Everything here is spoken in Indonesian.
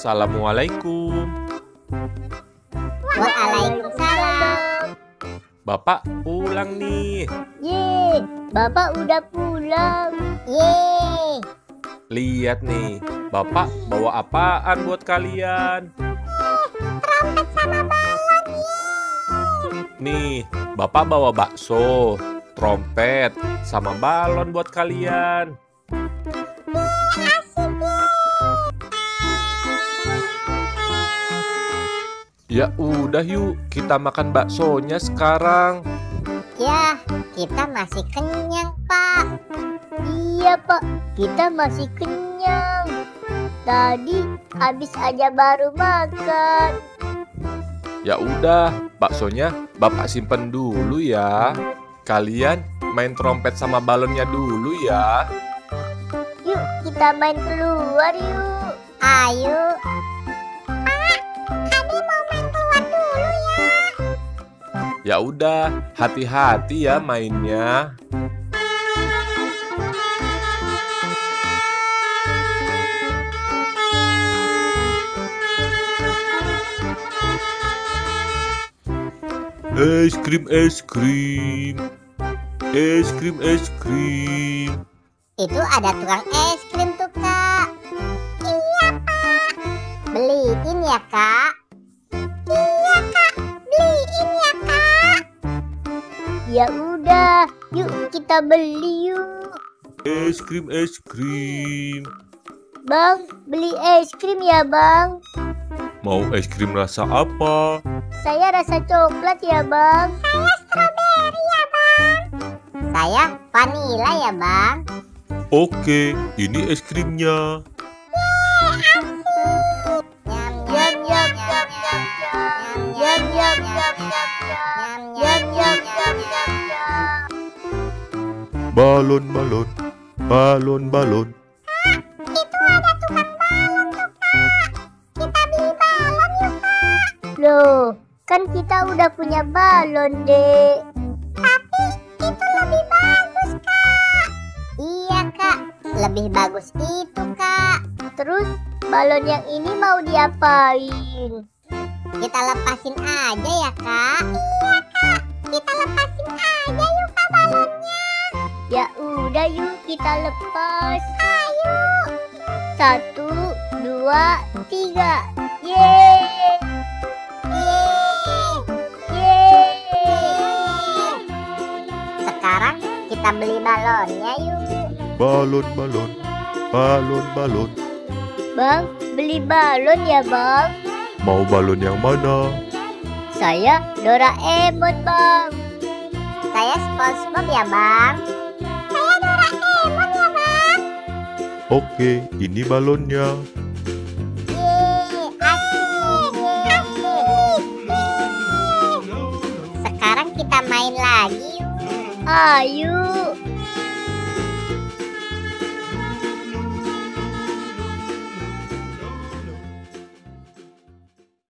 Assalamualaikum. Waalaikumsalam. Bapak pulang nih. Ye, Bapak udah pulang. Ye. Lihat nih, Bapak bawa apaan buat kalian? Trompet sama balon. Nih, Bapak bawa bakso, trompet, sama balon buat kalian. Ya udah yuk, kita makan baksonya sekarang. Ya, kita masih kenyang, Pak. Iya, Pak. Kita masih kenyang. Tadi habis aja baru makan. Ya udah, baksonya Bapak simpen dulu ya. Kalian main trompet sama balonnya dulu ya. Yuk, kita main keluar yuk. Ayo. Pak, Adi mau main keluar dulu ya. Ya udah, hati-hati ya mainnya. Es krim, es krim. Es krim, es krim. Itu ada tukang es krim tuh, Kak. Iya, Pak. Beliin ya, Kak. Iya, Kak. Beliin ya, Kak. Ya udah, yuk kita beli yuk. Es krim, es krim. Bang, beli es krim ya, Bang. Mau es krim rasa apa? Saya rasa coklat ya, Bang. Saya stroberi ya, Bang. Saya vanila ya, Bang. Oke, ini es krimnya. Balon, balon, balon, balon. Itu ada tukang balon tuh, Kak. Kita beli balon yuk, Kak. Loh, kan kita udah punya balon, Dek. Tapi itu lebih bagus, Kak. Iya, Kak. Lebih bagus itu, Kak. Terus balon yang ini mau diapain? Kita lepasin aja ya, Kak. Iya, Kak. Kita lepasin aja yuk, Kak, balonnya. Ya udah yuk kita lepas. Ayo. 1, 2, 3. Yeay. Yeay. Yeay. Sekarang kita beli balonnya yuk. Balon, balon, balon, balon. Bang, beli balon ya, Bang. Mau balon yang mana? Saya Doraemon, Bang. Saya SpongeBob ya, Bang. Saya Doraemon ya, Bang. Oke, ini balonnya. Yeay, asik. Sekarang kita main lagi yuk. Ayo.